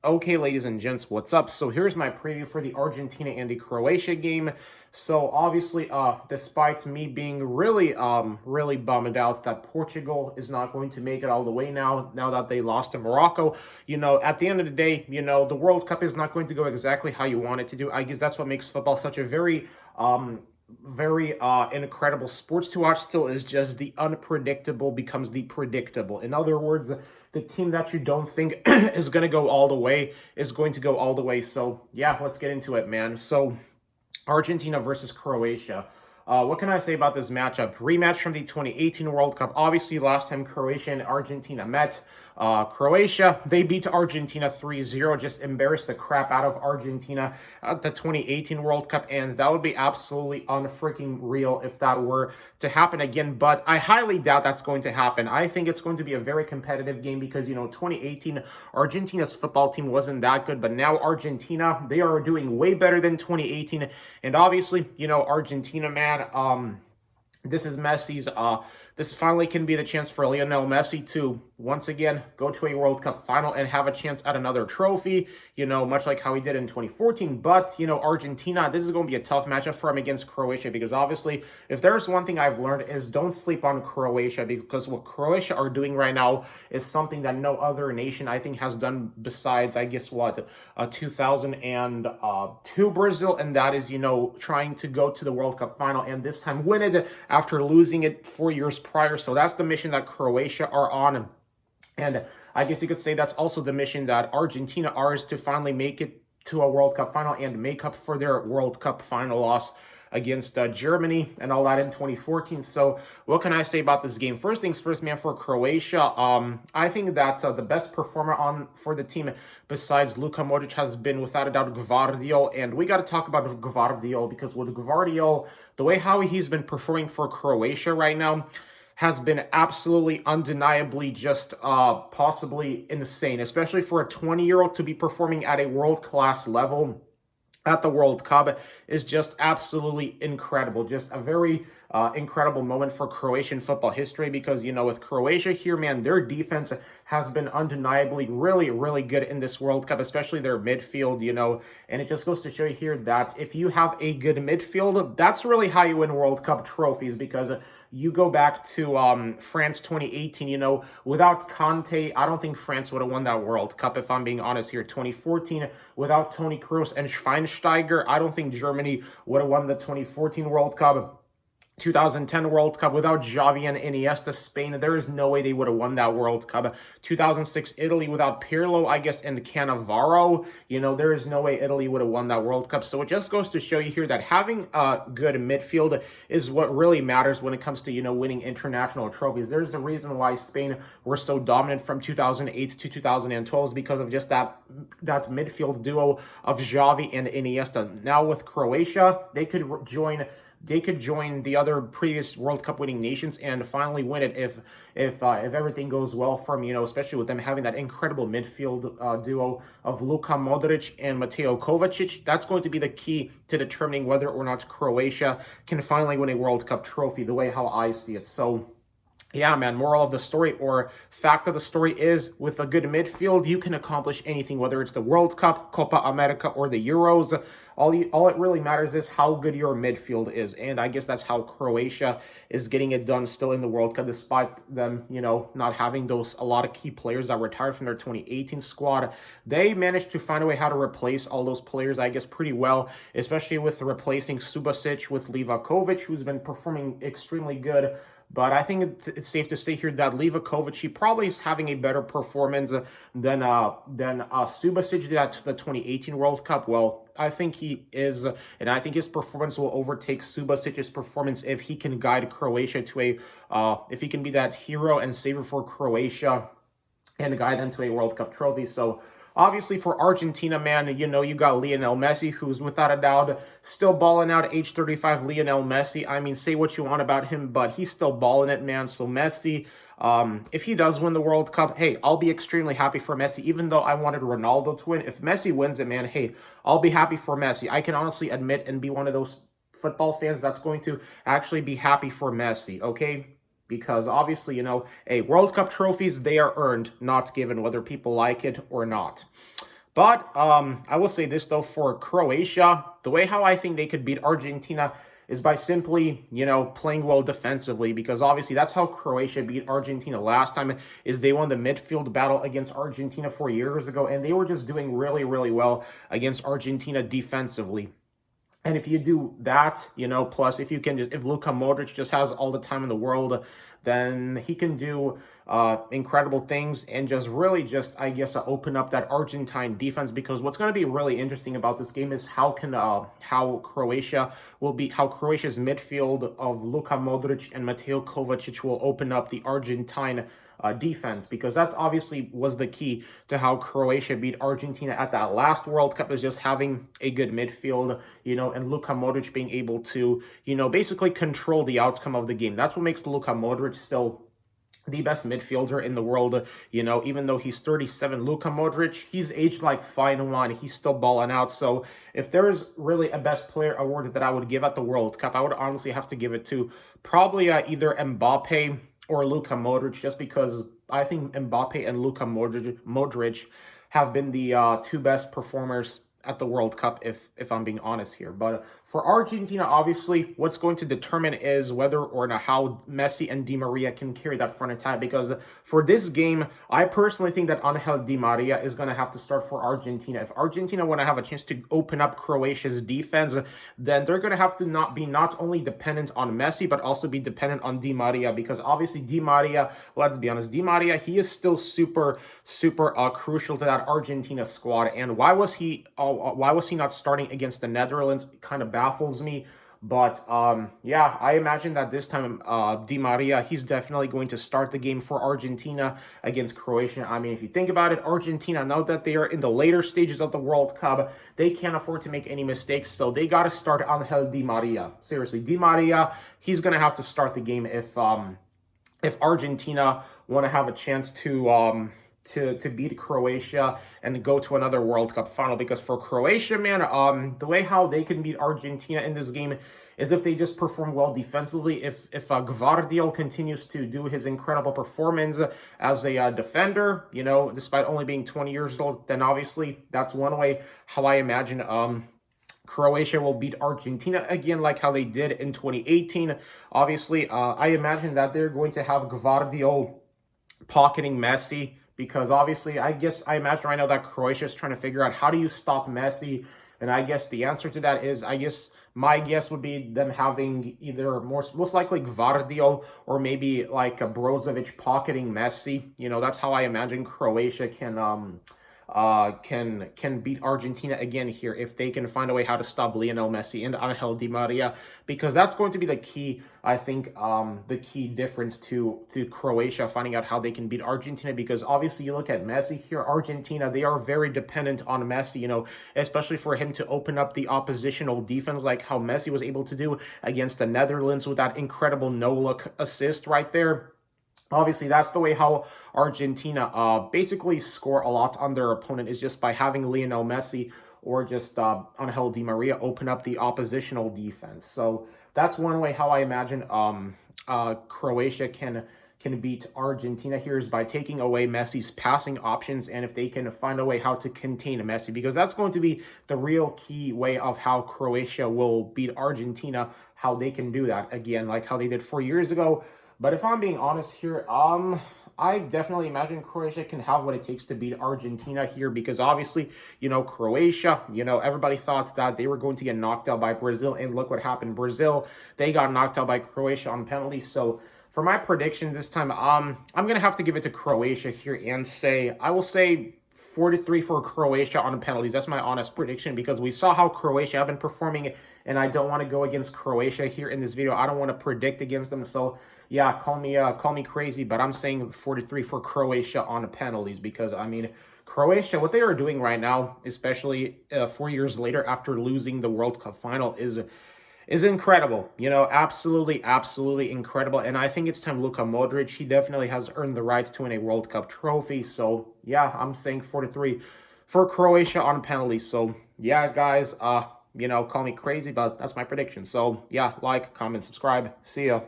Okay, ladies and gents, what's up? So here's my preview for the Argentina and the Croatia game. So obviously, despite me being really bummed out that Portugal is not going to make it all the way now that they lost to Morocco, at the end of the day, the World Cup is not going to go exactly how you want it to do. I guess that's what makes football such a very incredible sports to watch. Still, is just the unpredictable becomes the predictable. In other words, the team that you don't think is going to go all the way is going to go all the way. So yeah, let's get into it, man. So Argentina versus Croatia. What can I say about this matchup? Rematch from the 2018 World Cup. Obviously, last time Croatia and Argentina met, Croatia, they beat Argentina 3-0, just embarrassed the crap out of Argentina at the 2018 World Cup, and that would be absolutely unfreaking real if that were to happen again, but I highly doubt that's going to happen. I think it's going to be a very competitive game because, 2018, Argentina's football team wasn't that good, but now Argentina, they are doing way better than 2018, and obviously, Argentina, man, this is Messi's, this finally can be the chance for Lionel Messi to once again go to a World Cup final and have a chance at another trophy, much like how he did in 2014. But, Argentina, this is going to be a tough matchup for him against Croatia because obviously, if there's one thing I've learned is don't sleep on Croatia because what Croatia are doing right now is something that no other nation, I think, has done besides, I guess, 2002 Brazil, and that is, trying to go to the World Cup final and this time win it after losing it 4 years prior. So that's the mission that Croatia are on. And I guess you could say that's also the mission that Argentina are, is to finally make it to a World Cup final and make up for their World Cup final loss against Germany and all that in 2014. So what can I say about this game? First things first, man, for Croatia, I think that the best performer for the team besides Luka Modric has been without a doubt Gvardiol, and we got to talk about Gvardiol because with Gvardiol, the way how he's been performing for Croatia right now has been absolutely undeniably just possibly insane, especially for a 20-year-old to be performing at a world-class level at the World Cup is just absolutely incredible. Just a very incredible moment for Croatian football history because, with Croatia here, man, their defense has been undeniably really good in this World Cup, especially their midfield, and it just goes to show you here that if you have a good midfield, that's really how you win World Cup trophies because you go back to France 2018, without Conte, I don't think France would have won that World Cup, if I'm being honest here. 2014, without Toni Kroos and Schweinsteiger, I don't think Germany would have won the 2014 World Cup. 2010 World Cup without Xavi and Iniesta, Spain, there is no way they would have won that World Cup. 2006 Italy without Pirlo, I guess, and Cannavaro, there is no way Italy would have won that World Cup. So it just goes to show you here that having a good midfield is what really matters when it comes to, winning international trophies. There's a reason why Spain were so dominant from 2008 to 2012 is because of just that midfield duo of Xavi and Iniesta. Now with Croatia, they could join the other previous World Cup winning nations and finally win it if everything goes well from, especially with them having that incredible midfield duo of Luka Modric and Mateo Kovacic. That's going to be the key to determining whether or not Croatia can finally win a World Cup trophy, the way how I see it. So yeah, man, moral of the story or fact of the story is with a good midfield, you can accomplish anything, whether it's the World Cup, Copa America, or the Euros. All it really matters is how good your midfield is. And I guess that's how Croatia is getting it done still in the World Cup, despite them, not having a lot of key players that retired from their 2018 squad. They managed to find a way how to replace all those players, I guess, pretty well, especially with replacing Subasic with Livakovic, who's been performing extremely good. But I think it's safe to say here that Livakovic, he probably is having a better performance than Subasic did at the 2018 World Cup. Well, I think he is, and I think his performance will overtake Subasic's performance if he can guide Croatia to if he can be that hero and savior for Croatia and guide them to a World Cup trophy. So obviously, for Argentina, man, you got Lionel Messi, who's without a doubt still balling out at age 35. Lionel Messi, I mean, say what you want about him, but he's still balling it, man. So Messi, if he does win the World Cup, hey, I'll be extremely happy for Messi, even though I wanted Ronaldo to win. If Messi wins it, man, hey, I'll be happy for Messi. I can honestly admit and be one of those football fans that's going to actually be happy for Messi, okay? Because obviously, World Cup trophies, they are earned, not given, whether people like it or not. But I will say this, though, for Croatia, the way how I think they could beat Argentina is by simply, playing well defensively, because obviously that's how Croatia beat Argentina last time, is they won the midfield battle against Argentina 4 years ago, and they were just doing really, really well against Argentina defensively. And if you do that, plus if Luka Modric just has all the time in the world, then he can do incredible things and just really I guess, open up that Argentine defense. Because what's going to be really interesting about this game is how Croatia's midfield of Luka Modric and Mateo Kovacic will open up the Argentine defense, because that's obviously was the key to how Croatia beat Argentina at that last World Cup, is just having a good midfield, and Luka Modric being able to, basically control the outcome of the game. That's what makes Luka Modric still the best midfielder in the world. Even though he's 37, Luka Modric, he's aged like fine wine. He's still balling out. So if there is really a best player award that I would give at the World Cup, I would honestly have to give it to probably either Mbappe or Luka Modric, just because I think Mbappe and Luka Modric have been the two best performers at the World Cup, if I'm being honest here. But for Argentina, obviously, what's going to determine is whether or not how Messi and Di Maria can carry that front attack. Because for this game, I personally think that Angel Di Maria is going to have to start for Argentina. If Argentina want to have a chance to open up Croatia's defense, then they're going to have to not only dependent on Messi, but also be dependent on Di Maria. Because obviously Di Maria, let's be honest, Di Maria, he is still super crucial to that Argentina squad. And why was he not starting against the Netherlands? It kind of baffles me. But yeah, I imagine that this time Di Maria, he's definitely going to start the game for Argentina against Croatia. I mean, if you think about it, Argentina, now that they are in the later stages of the World Cup, they can't afford to make any mistakes. So they got to start Angel Di Maria. Seriously, Di Maria, he's going to have to start the game if Argentina want to have a chance to beat Croatia and go to another World Cup final. Because for Croatia, man, the way how they can beat Argentina in this game is if they just perform well defensively. If Gvardiol continues to do his incredible performance as a defender, despite only being 20 years old, then obviously that's one way how I imagine Croatia will beat Argentina again, like how they did in 2018. Obviously, I imagine that they're going to have Gvardiol pocketing Messi, because obviously I imagine right now that Croatia is trying to figure out how do you stop Messi. And I guess the answer to that is, my guess would be them having either most likely Gvardiol or maybe like a Brozovic pocketing Messi. That's how I imagine Croatia can beat Argentina again here, if they can find a way how to stop Lionel Messi and Angel Di Maria, because that's going to be the key, I think, the key difference to Croatia finding out how they can beat Argentina. Because obviously you look at Messi here, Argentina, they are very dependent on Messi, especially for him to open up the oppositional defense, like how Messi was able to do against the Netherlands with that incredible no-look assist right there. Obviously, that's the way how Argentina basically score a lot on their opponent, is just by having Lionel Messi or just Angel Di Maria open up the oppositional defense. So that's one way how I imagine Croatia can beat Argentina here, is by taking away Messi's passing options, and if they can find a way how to contain Messi, because that's going to be the real key way of how Croatia will beat Argentina, how they can do that again, like how they did 4 years ago. But if I'm being honest here, I definitely imagine Croatia can have what it takes to beat Argentina here, because obviously, Croatia, everybody thought that they were going to get knocked out by Brazil, and look what happened. Brazil, they got knocked out by Croatia on penalties. So for my prediction this time, I'm going to have to give it to Croatia here and I will say 4-3 for Croatia on penalties. That's my honest prediction, because we saw how Croatia have been performing, and I don't want to go against Croatia here in this video. I don't want to predict against them. So yeah, call me crazy, but I'm saying 4-3 for Croatia on penalties, because I mean, Croatia, what they are doing right now, especially 4 years later after losing the World Cup final, is incredible. Absolutely incredible. And I think it's time Luka Modric, he definitely has earned the rights to win a World Cup trophy. So yeah, I'm saying 4-3 for Croatia on penalties. So yeah, guys, call me crazy, but that's my prediction. So yeah, like, comment, subscribe. See ya.